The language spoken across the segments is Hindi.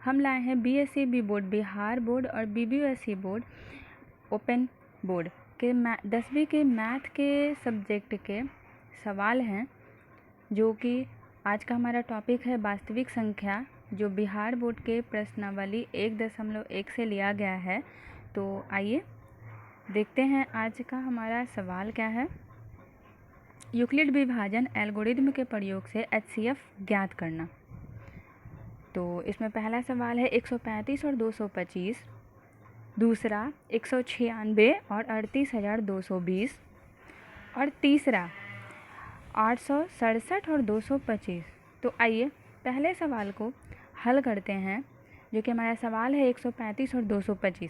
हम लाए हैं BSEB बोर्ड, बिहार बोर्ड और BBUSC बोर्ड ओपन बोर्ड के 10वीं के मैथ के सब्जेक्ट के सवाल हैं, जो कि आज का हमारा टॉपिक है वास्तविक संख्या, जो बिहार बोर्ड के प्रश्नावली 1.1 से लिया गया है। तो आइए देखते हैं आज का हमारा सवाल क्या है। यूक्लिड विभाजन एल्गोरिथ्म के प्रयोग से HCF ज्ञात करना। तो इसमें पहला सवाल है 135 और 225, दूसरा 196 और 38,220 और तीसरा 867 और 225। तो आइए पहले सवाल को हल करते हैं, जो कि हमारा सवाल है 135 और 225।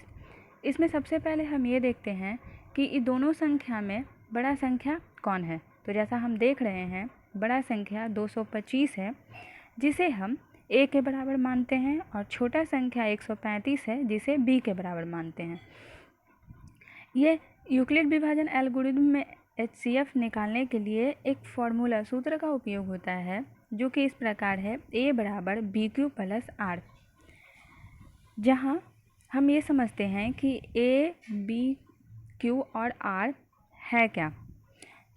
इसमें सबसे पहले हम ये देखते हैं कि इन दोनों संख्या में बड़ा संख्या कौन है। तो जैसा हम देख रहे हैं, बड़ा संख्या 225 है, जिसे हम A के बराबर मानते हैं, और छोटा संख्या 135 है, जिसे B के बराबर मानते हैं। ये यूक्लिड विभाजन एल्गोरिथ्म में HCF निकालने के लिए एक फॉर्मूला सूत्र का उपयोग होता है, जो कि इस प्रकार है, A बराबर BQ प्लस R, जहाँ हम ये समझते हैं कि A, B, Q और R है क्या।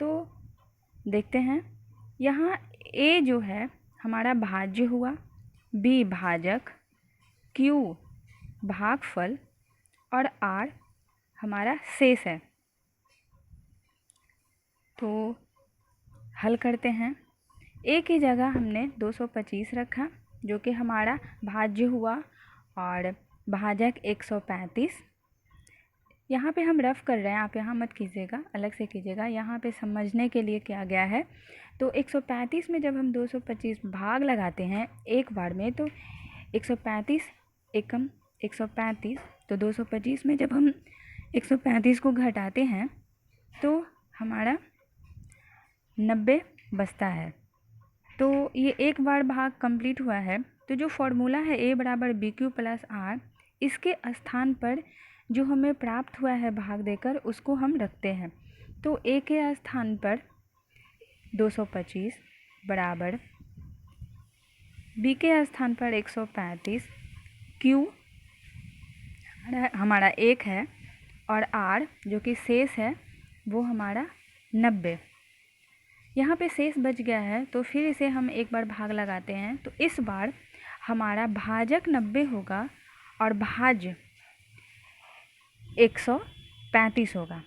तो देखते हैं, यहाँ A जो है हमारा भाज्य हुआ, B भाजक, Q भागफल और R हमारा शेष है। तो हल करते हैं। A की जगह हमने 225 रखा, जो कि हमारा भाज्य हुआ, और भाजक 135। यहाँ पे हम रफ कर रहे हैं, आप यहाँ मत कीजिएगा, अलग से कीजिएगा, यहाँ पे समझने के लिए किया गया है। तो 135 में जब हम 225 भाग लगाते हैं एक बार में, तो 135 एकम 135, तो 225 में जब हम 135 को घटाते हैं तो हमारा 90 बचता है। तो ये एक बार भाग कंप्लीट हुआ है। तो जो फॉर्मूला है A बराबर BQ प्लस R, इसके स्थान पर जो हमें प्राप्त हुआ है भाग देकर, उसको हम रखते हैं। तो A के स्थान पर 225 बराबर B के स्थान पर 135, Q हमारा 1 है, और R जो कि शेष है वो हमारा 90। यहाँ पे शेष बच गया है, तो फिर इसे हम एक बार भाग लगाते हैं। तो इस बार हमारा भाजक 90 होगा और भाज्य 135 होगा।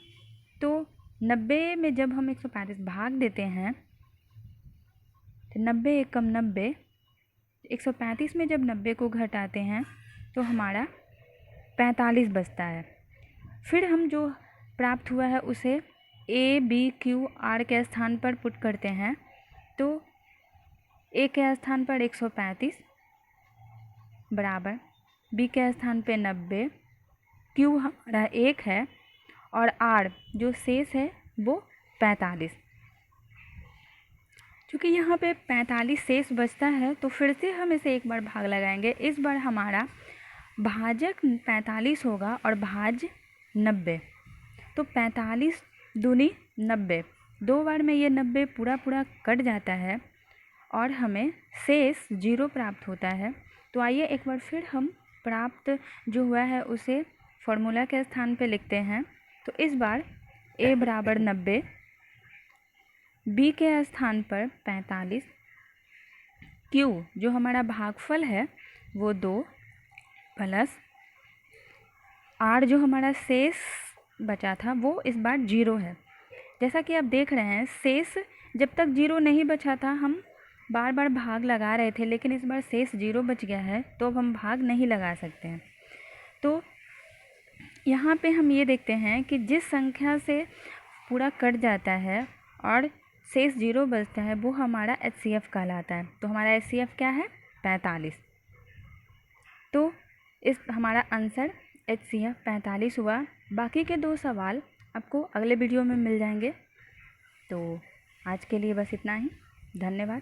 तो 90 में जब हम 135 भाग देते हैं, तो 90 एकम 90, 135 में जब 90 को घटाते हैं तो हमारा 45 बचता है। फिर हम जो प्राप्त हुआ है उसे A, B, Q, R के स्थान पर पुट करते हैं। तो A के स्थान पर 135 बराबर B के स्थान पे 90, Q हमारा 1 है, और R जो शेष है वो 45। क्योंकि यहाँ पे 45 शेष बचता है, तो फिर से हम इसे एक बार भाग लगाएंगे। इस बार हमारा भाजक 45 होगा और भाज्य 90। तो 45 दूनी 90, दो बार में ये 90 पूरा पूरा कट जाता है और हमें शेष 0 प्राप्त होता है। तो आइए एक बार फिर हम प्राप्त जो हुआ है उसे फॉर्मूला के स्थान पे लिखते हैं। तो इस बार A बराबर 90, B के स्थान पर 45, Q जो हमारा भागफल है वो 2 प्लस R जो हमारा शेष बचा था वो इस बार 0 है। जैसा कि आप देख रहे हैं, शेष जब तक 0 नहीं बचा था हम बार बार भाग लगा रहे थे, लेकिन इस बार शेष 0 बच गया है, तो अब हम भाग नहीं लगा सकते हैं। तो यहाँ पे हम ये देखते हैं कि जिस संख्या से पूरा कट जाता है और शेष 0 बचता है वो हमारा HCF कहलाता है। तो हमारा HCF क्या है? 45। तो इस हमारा आंसर HCF 45 हुआ। बाकी के 2 सवाल आपको अगले वीडियो में मिल जाएंगे। तो आज के लिए बस इतना ही। धन्यवाद।